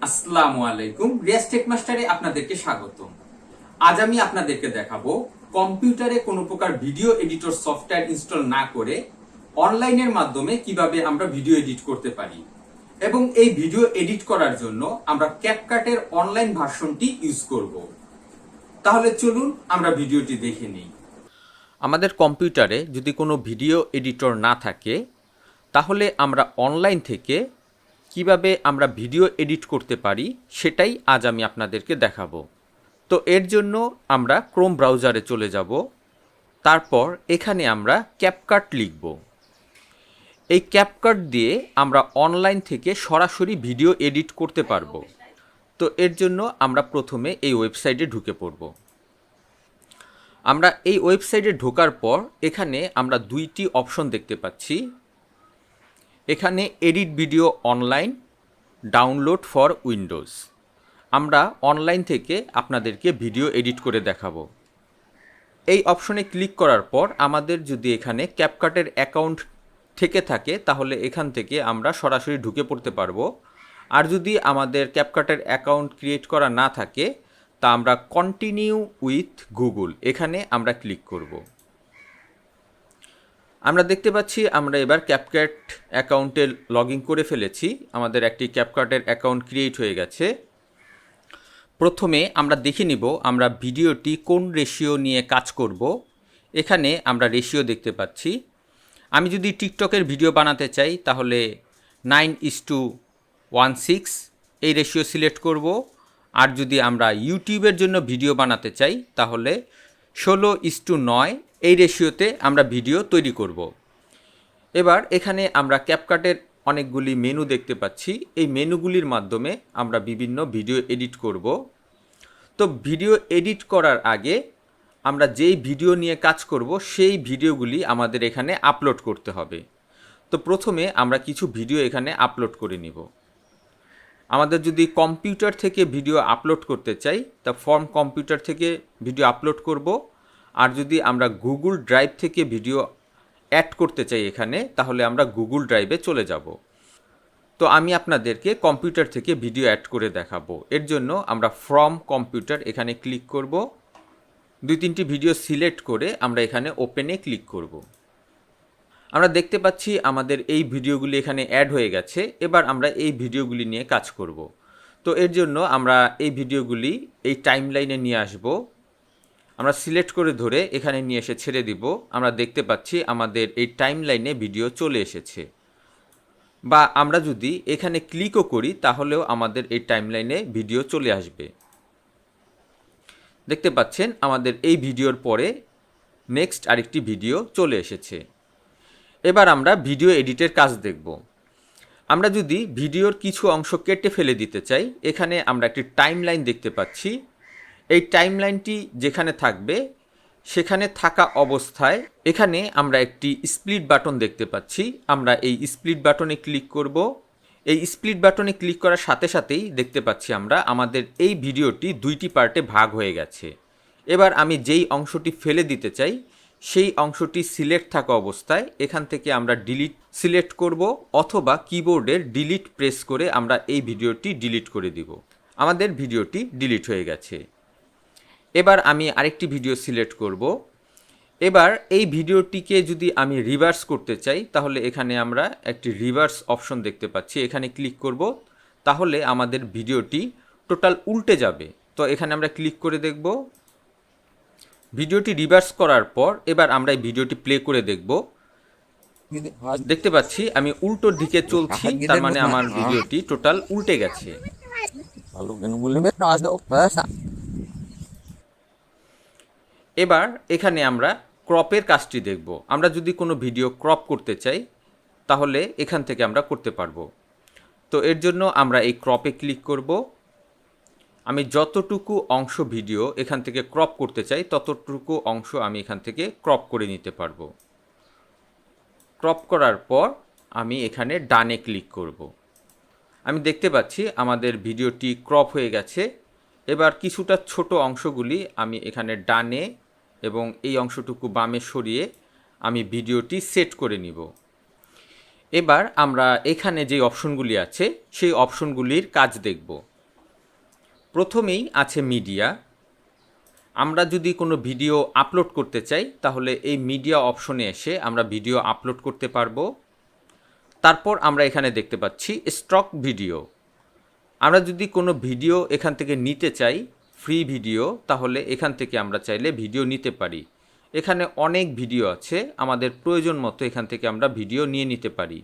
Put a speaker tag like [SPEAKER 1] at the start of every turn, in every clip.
[SPEAKER 1] আসসালামু আলাইকুম, রিয়াজ টেক মাস্টারে আপনাদেরকে স্বাগতম। আজ আমি আপনাদেরকে দেখাবো কম্পিউটারে কোনো প্রকার ভিডিও এডিটর সফটওয়্যার ইনস্টল না করে অনলাইনের মাধ্যমে কিভাবে আমরা ভিডিও এডিট করতে পারি এবং এই ভিডিও এডিট করার জন্য আমরা ক্যাপকাটের অনলাইন ভার্সনটি ইউজ করব। তাহলে চলুন আমরা ভিডিওটি দেখে নিই।
[SPEAKER 2] আমাদের কম্পিউটারে যদি কোনো ভিডিও এডিটর না থাকে তাহলে আমরা অনলাইন থেকে কিভাবে আমরা ভিডিও এডিট করতে পারি সেটাই আজ আমি আপনাদেরকে দেখাবো। তো এর জন্য আমরা ক্রোম ব্রাউজারে চলে যাব, তারপর এখানে আমরা ক্যাপকাট লিখব। এই ক্যাপকাট দিয়ে আমরা অনলাইন থেকে সরাসরি ভিডিও এডিট করতে পারবো। তো এর জন্য আমরা প্রথমে এই ওয়েবসাইটে ঢুকে পড়ব। আমরা এই ওয়েবসাইটে ঢোকার পর এখানে আমরা দুইটি অপশন দেখতে পাচ্ছি। এখানে edit video online, download for Windows. আমরা অনলাইন থেকে আপনাদেরকে ভিডিও এডিট করে দেখাবো। এই অপশনে ক্লিক করার পর আমাদের যদি এখানে ক্যাপকাটের অ্যাকাউন্ট থেকে থাকে তাহলে এখান থেকে আমরা সরাসরি ঢুকে পড়তে পারবো। আর যদি আমাদের ক্যাপকাটের অ্যাকাউন্ট ক্রিয়েট করা না থাকে তা আমরা কন্টিনিউ উইথ গুগল এখানে আমরা ক্লিক করব। আমরা দেখতে পাচ্ছি আমরা এবার ক্যাপকাট অ্যাকাউন্টে লগ ইন করে ফেলেছি। আমাদের একটি ক্যাপকাটের অ্যাকাউন্ট ক্রিয়েট হয়ে গেছে। প্রথমে আমরা দেখে নিব আমরা ভিডিওটি কোন রেশিও নিয়ে কাজ করব। এখানে আমরা রেশিও দেখতে পাচ্ছি। আমি যদি টিকটকের ভিডিও বানাতে চাই তাহলে 9:16 এই রেশিও সিলেক্ট করব। আর যদি আমরা ইউটিউবের জন্য ভিডিও বানাতে চাই তাহলে 16:9 এই রেশিওতে আমরা ভিডিও তৈরি করব। এবার এখানে আমরা ক্যাপকাটের অনেকগুলি মেনু দেখতে পাচ্ছি। এই মেনুগুলির মাধ্যমে আমরা বিভিন্ন ভিডিও এডিট করব। তো ভিডিও এডিট করার আগে আমরা যেই ভিডিও নিয়ে কাজ করব সেই ভিডিওগুলি আমাদের এখানে আপলোড করতে হবে। তো প্রথমে আমরা কিছু ভিডিও এখানে আপলোড করে নিব। আমাদের যদি কম্পিউটার থেকে ভিডিও আপলোড করতে চাই তা ফর্ম কম্পিউটার থেকে ভিডিও আপলোড করব। আর যদি আমরা গুগল ড্রাইভ থেকে ভিডিও অ্যাড করতে চাই এখানে তাহলে আমরা গুগল ড্রাইভে চলে যাব। তো আমি আপনাদেরকে কম্পিউটার থেকে ভিডিও অ্যাড করে দেখাবো। এর জন্য আমরা ফ্রম কম্পিউটার এখানে ক্লিক করব। 2-3টি ভিডিও সিলেক্ট করে আমরা এখানে ওপেনে ক্লিক করব। আমরা দেখতে পাচ্ছি আমাদের এই ভিডিওগুলি এখানে অ্যাড হয়ে গেছে। এবার আমরা এই ভিডিওগুলি নিয়ে কাজ করব। তো এর জন্য আমরা এই ভিডিওগুলি এই টাইমলাইনে নিয়ে আসব। আমরা সিলেক্ট করে ধরে এখানে নিয়ে এসে ছেড়ে দিব। আমরা দেখতে পাচ্ছি আমাদের এই টাইমলাইনে ভিডিও চলে এসেছে। বা আমরা যদি এখানে ক্লিকও করি তাহলেও আমাদের এই টাইমলাইনে ভিডিও চলে আসবে। দেখতে পাচ্ছেন আমাদের এই ভিডিওর পরে নেক্সট আরেকটি ভিডিও চলে এসেছে। এবার আমরা ভিডিও এডিটের কাজ দেখব। আমরা যদি ভিডিওর কিছু অংশ কেটে ফেলে দিতে চাই এখানে আমরা একটি টাইমলাইন দেখতে পাচ্ছি। এই টাইমলাইনটি যেখানে থাকবে সেখানে থাকা অবস্থায় এখানে আমরা একটি স্প্লিট বাটন দেখতে পাচ্ছি। আমরা এই স্প্লিট বাটনে ক্লিক করব। এই স্প্লিট বাটনে ক্লিক করার সাথে সাথেই দেখতে পাচ্ছি আমরা আমাদের এই ভিডিওটি 2টি পার্টে ভাগ হয়ে গেছে। এবার আমি যেই অংশটি ফেলে দিতে চাই সেই অংশটি সিলেক্ট থাকা অবস্থায় এখান থেকে আমরা ডিলিট সিলেক্ট করব অথবা কিবোর্ডের ডিলিট প্রেস করে আমরা এই ভিডিওটি ডিলিট করে দিব। আমাদের ভিডিওটি ডিলিট হয়ে গেছে। এবার আমি আরেকটি ভিডিও সিলেক্ট করব। এবার এই ভিডিওটিকে যদি আমি রিভার্স করতে চাই তাহলে এখানে আমরা একটি রিভার্স অপশন দেখতে পাচ্ছি। এখানে ক্লিক করব, তাহলে আমাদের ভিডিওটি টোটাল উল্টে যাবে। তো এখানে আমরা ক্লিক করে দেখব। ভিডিওটি রিভার্স করার পর এবার আমরা এই ভিডিওটি প্লে করে দেখব। দেখতে পাচ্ছি আমি উল্টোর দিকে চলছি, তার মানে আমার ভিডিওটি টোটাল উল্টে গেছে। এবার এখানে আমরা ক্রপের কাজটি দেখব। আমরা যদি কোনো ভিডিও ক্রপ করতে চাই তাহলে এখান থেকে আমরা করতে পারবো। তো এর জন্য আমরা এই ক্রপে ক্লিক করব। আমি যতটুকু অংশ ভিডিও এখান থেকে ক্রপ করতে চাই ততটুকু অংশ আমি এখান থেকে ক্রপ করে নিতে পারবো। ক্রপ করার পর আমি এখানে ডানে ক্লিক করব। আমি দেখতে পাচ্ছি আমাদের ভিডিওটি ক্রপ হয়ে গেছে। এবার কিছুটা ছোট অংশগুলি আমি এখানে ডানে এবং এই অংশটুকু বামে সরিয়ে আমি ভিডিওটি সেট করে নিব। এবার আমরা এখানে যে অপশনগুলি আছে সেই অপশনগুলির কাজ দেখব। প্রথমেই আছে মিডিয়া। আমরা যদি কোনো ভিডিও আপলোড করতে চাই তাহলে এই মিডিয়া অপশনে এসে আমরা ভিডিও আপলোড করতে পারবো। তারপর আমরা এখানে দেখতে পাচ্ছি স্টক ভিডিও। আমরা যদি কোনো ভিডিও এখান থেকে নিতে চাই, ফ্রি ভিডিও, তাহলে এখান থেকে আমরা চাইলে ভিডিও নিতে পারি। এখানে অনেক ভিডিও আছে, আমাদের প্রয়োজন মতো এখান থেকে আমরা ভিডিও নিয়ে নিতে পারি।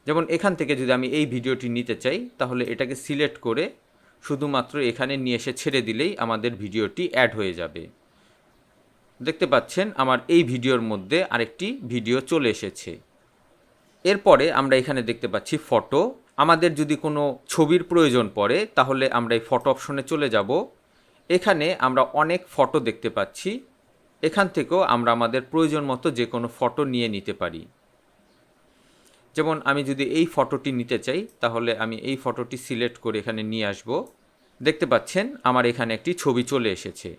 [SPEAKER 2] যেমন এখান থেকে যদি আমি এই ভিডিওটি নিতে চাই তাহলে এটাকে সিলেক্ট করে শুধুমাত্র এখানে নিয়ে এসে ছেড়ে দিলেই আমাদের ভিডিওটি অ্যাড হয়ে যাবে। দেখতে পাচ্ছেন আমার এই ভিডিওর মধ্যে আরেকটি ভিডিও চলে এসেছে। এরপরে আমরা এখানে দেখতে পাচ্ছি ফটো। আমাদের যদি কোনো ছবির প্রয়োজন পড়ে তাহলে আমরা এই ফটো অপশনে চলে যাব। এখানে আমরা অনেক ফটো দেখতে পাচ্ছি, এখান থেকেও আমরা আমাদের প্রয়োজন মতো যে কোনো ফটো নিয়ে নিতে পারি। যেমন আমি যদি এই ফটোটি নিতে চাই তাহলে আমি এই ফটোটি সিলেক্ট করে এখানে নিয়ে আসব। দেখতে পাচ্ছেন আমার এখানে একটি ছবি চলে এসেছে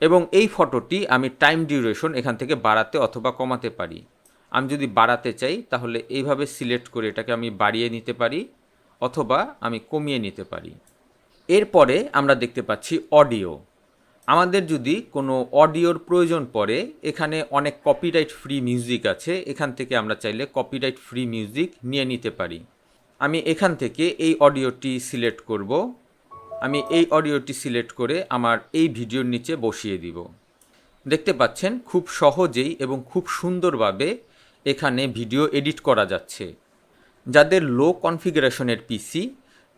[SPEAKER 2] এবং এই ফটোটি আমি টাইম ডিউরেশন এখান থেকে বাড়াতে অথবা কমাতে পারি। আমি যদি বাড়াতে চাই তাহলে এইভাবে সিলেক্ট করে এটাকে আমি বাড়িয়ে নিতে পারি অথবা আমি কমিয়ে নিতে পারি। এরপরে আমরা দেখতে পাচ্ছি অডিও। আমাদের যদি কোনো অডিওর প্রয়োজন পড়ে, এখানে অনেক কপিরাইট ফ্রি মিউজিক আছে, এখান থেকে আমরা চাইলে কপিরাইট ফ্রি মিউজিক নিয়ে নিতে পারি। আমি এখান থেকে এই অডিওটি সিলেক্ট করব। আমি এই অডিওটি সিলেক্ট করে আমার এই ভিডিওর নিচে বসিয়ে দিব। দেখতে পাচ্ছেন খুব সহজেই এবং খুব সুন্দরভাবে এখানে ভিডিও এডিট করা যাচ্ছে। যাদের লো কনফিগারেশনের পিসি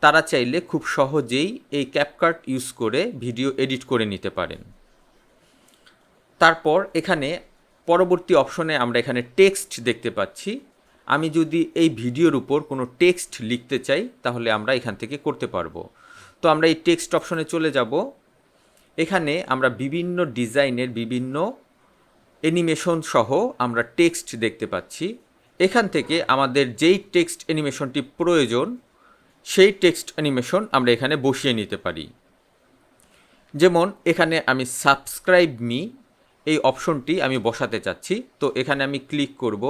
[SPEAKER 2] তারা চাইলে খুব সহজেই এই ক্যাপকাট ইউজ করে ভিডিও এডিট করে নিতে পারেন। তারপর এখানে পরবর্তী অপশনে আমরা এখানে টেক্সট দেখতে পাচ্ছি। আমি যদি এই ভিডিওর উপর কোনো টেক্সট লিখতে চাই তাহলে আমরা এখান থেকে করতে পারবো। তো আমরা এই টেক্সট অপশনে চলে যাব। এখানে আমরা বিভিন্ন ডিজাইনের বিভিন্ন অ্যানিমেশন সহ আমরা টেক্সট দেখতে পাচ্ছি। এখান থেকে আমাদের যেই টেক্সট অ্যানিমেশনটি প্রয়োজন সেই টেক্সট অ্যানিমেশন আমরা এখানে বসিয়ে নিতে পারি। যেমন এখানে আমি সাবস্ক্রাইব মি এই অপশনটি আমি বসাতে চাচ্ছি, তো এখানে আমি ক্লিক করব।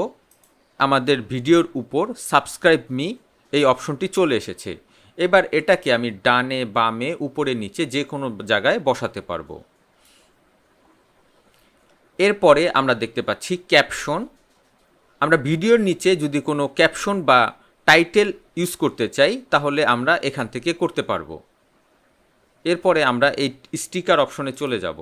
[SPEAKER 2] আমাদের ভিডিওর উপর সাবস্ক্রাইব মি এই অপশনটি চলে এসেছে। এবার এটাকে আমি ডানে বামে উপরে নিচে যে কোনো জায়গায় বসাতে পারবো। এরপরে আমরা দেখতে পাচ্ছি ক্যাপশন। আমরা ভিডিওর নিচে যদি কোনো ক্যাপশন বা টাইটেল ইউজ করতে চাই তাহলে আমরা এখান থেকে করতে পারবো। এরপরে আমরা এই স্টিকার অপশনে চলে যাব।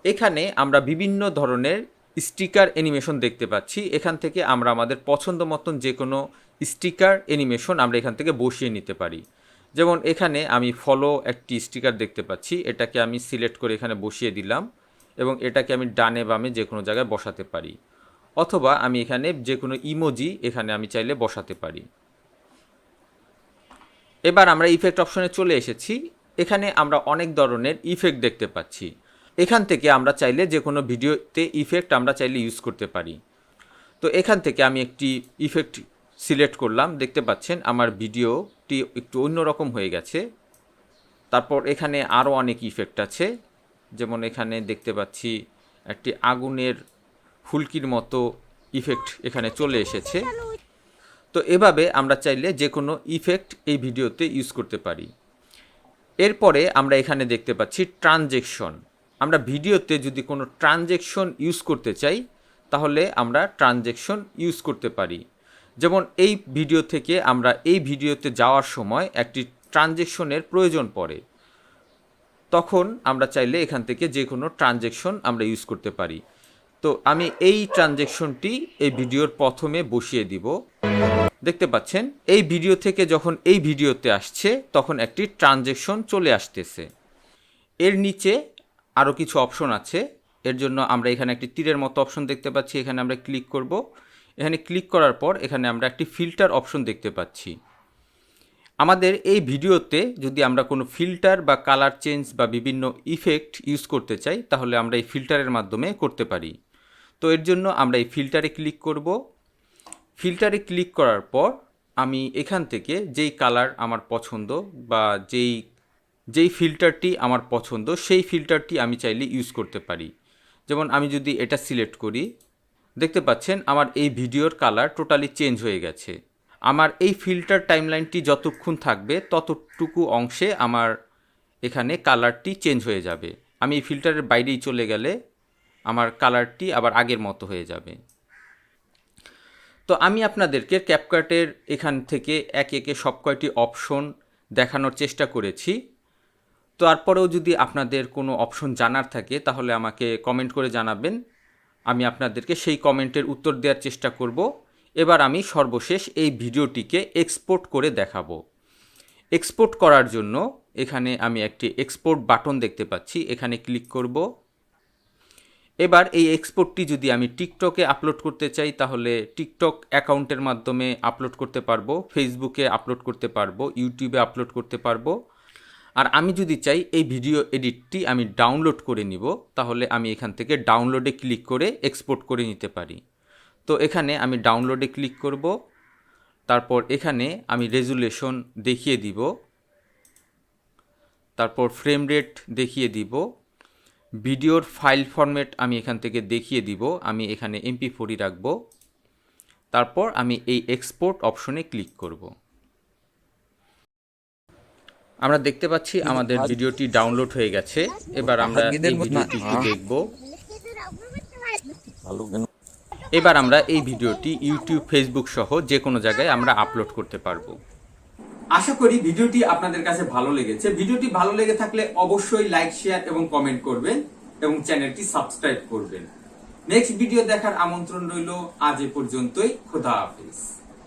[SPEAKER 2] এখানে আমরা বিভিন্ন ধরনের স্টিকার অ্যানিমেশন দেখতে পাচ্ছি। এখান থেকে আমরা আমাদের পছন্দ মতন যে কোনো স্টিকার অ্যানিমেশন আমরা এখান থেকে বসিয়ে নিতে পারি। যেমন এখানে আমি ফলো একটি স্টিকার দেখতে পাচ্ছি, এটাকে আমি সিলেক্ট করে এখানে বসিয়ে দিলাম এবং এটাকে আমি ডানে বামে যে কোনো জায়গায় বসাতে পারি, অথবা আমি এখানে যে কোনো ইমোজি এখানে আমি চাইলে বসাতে পারি। এবার আমরা ইফেক্ট অপশনে চলে এসেছি। এখানে আমরা অনেক ধরনের ইফেক্ট দেখতে পাচ্ছি। এখান থেকে আমরা চাইলে যে কোনো ভিডিওতে ইফেক্ট আমরা চাইলে ইউজ করতে পারি। তো এখান থেকে আমি একটি ইফেক্ট সিলেক্ট করলাম। দেখতে পাচ্ছেন আমার ভিডিওটি একটু অন্যরকম হয়ে গেছে। তারপর এখানে আরও অনেক ইফেক্ট আছে, যেমন এখানে দেখতে পাচ্ছি একটি আগুনের ফুলকির মতো ইফেক্ট এখানে চলে এসেছে। তো এভাবে আমরা চাইলে যে কোনো ইফেক্ট এই ভিডিওতে ইউজ করতে পারি। এরপরে আমরা এখানে দেখতে পাচ্ছি ট্রানজেকশন। আমরা ভিডিওতে যদি কোনো ট্রানজেকশন ইউজ করতে চাই তাহলে আমরা ট্রানজেকশন ইউজ করতে পারি। যেমন এই ভিডিও থেকে আমরা এই ভিডিওতে যাওয়ার সময় একটি ট্রানজেকশনের প্রয়োজন পড়ে, তখন আমরা চাইলে এখান থেকে যে কোনো ট্রানজেকশন আমরা ইউজ করতে পারি। তো আমি এই ট্রানজেকশনটি এই ভিডিওর প্রথমে বসিয়ে দিব। দেখতে পাচ্ছেন এই ভিডিও থেকে যখন এই ভিডিওতে আসছে তখন একটি ট্রানজেকশন চলে আসতেছে। এর নিচে আরও কিছু অপশন আছে, এর জন্য আমরা এখানে একটি তীরের মতো অপশন দেখতে পাচ্ছি, এখানে আমরা ক্লিক করব। এখানে ক্লিক করার পর এখানে আমরা একটি ফিল্টার অপশন দেখতে পাচ্ছি। আমাদের এই ভিডিওতে যদি আমরা কোনো ফিল্টার বা কালার চেঞ্জ বা বিভিন্ন ইফেক্ট ইউজ করতে চাই তাহলে আমরা এই ফিল্টারের মাধ্যমে করতে পারি। তো এর জন্য আমরা এই ফিল্টারে ক্লিক করব। ফিল্টারে ক্লিক করার পর আমি এখান থেকে যেই কালার আমার পছন্দ বা যেই ফিল্টারটি আমার পছন্দ সেই ফিল্টারটি আমি চাইলে ইউজ করতে পারি। যেমন আমি যদি এটা সিলেক্ট করি, দেখতে পাচ্ছেন আমার এই ভিডিওর কালার টোটালি চেঞ্জ হয়ে গেছে। আমার এই ফিল্টার টাইমলাইনটি যতক্ষণ থাকবে ততটুকু অংশে আমার এখানে কালারটি চেঞ্জ হয়ে যাবে। আমি এই ফিল্টারের বাইরেই চলে গেলে আমার কালারটি আবার আগের মতো হয়ে যাবে। তো আমি আপনাদেরকে ক্যাপকাটের এখান থেকে একে একে সব কয়টি অপশন দেখানোর চেষ্টা করেছি। তারপরেও যদি আপনাদের কোনো অপশন জানার থাকে তাহলে আমাকে কমেন্ট করে জানাবেন, আমি আপনাদেরকে সেই কমেন্টের উত্তর দেওয়ার চেষ্টা করব। এবার আমি সর্বশেষ এই ভিডিওটিকে এক্সপোর্ট করে দেখাবো। এক্সপোর্ট করার জন্য এখানে আমি একটি এক্সপোর্ট বাটন দেখতে পাচ্ছি, এখানে ক্লিক করব। এবার এই এক্সপোর্টটি যদি আমি টিকটকে আপলোড করতে চাই তাহলে টিকটক অ্যাকাউন্টের মাধ্যমে আপলোড করতে পারবো, ফেসবুকে আপলোড করতে পারবো, ইউটিউবে আপলোড করতে পারবো। আর আমি যদি চাই এই ভিডিও এডিটটি আমি ডাউনলোড করে নিব, তাহলে আমি এখান থেকে ডাউনলোডে ক্লিক করে এক্সপোর্ট করে নিতে পারি। তো এখানে আমি ডাউনলোডে ক্লিক করব, তারপর এখানে আমি রেজুলেশন দেখিয়ে দিব, তারপর ফ্রেম রেট দেখিয়ে দিব, ভিডিওর ফাইল ফরম্যাট আমি এখান থেকে দেখিয়ে দিব, আমি এখানে MP4 রাখব। তারপর আমি এই এক্সপোর্ট অপশনে ক্লিক করব। আমরা দেখতে পাচ্ছি আমাদের ভিডিওটি ডাউনলোড হয়ে গেছে। এবার আমরা এই ভিডিওটি একটু দেখব। এবার আমরা এই ভিডিওটি ইউটিউব, ফেসবুক সহ যে কোনো জায়গায় আমরা আপলোড করতে পারবো।
[SPEAKER 1] আশা করি ভিডিওটি আপনাদের কাছে ভালো লেগেছে। ভিডিওটি ভালো লেগে থাকলে অবশ্যই লাইক, শেয়ার এবং কমেন্ট করবেন এবং চ্যানেলটি সাবস্ক্রাইব করবেন। নেক্সট ভিডিও দেখার আমন্ত্রণ রইল। আজ এ পর্যন্তই। খোদা হাফেজ।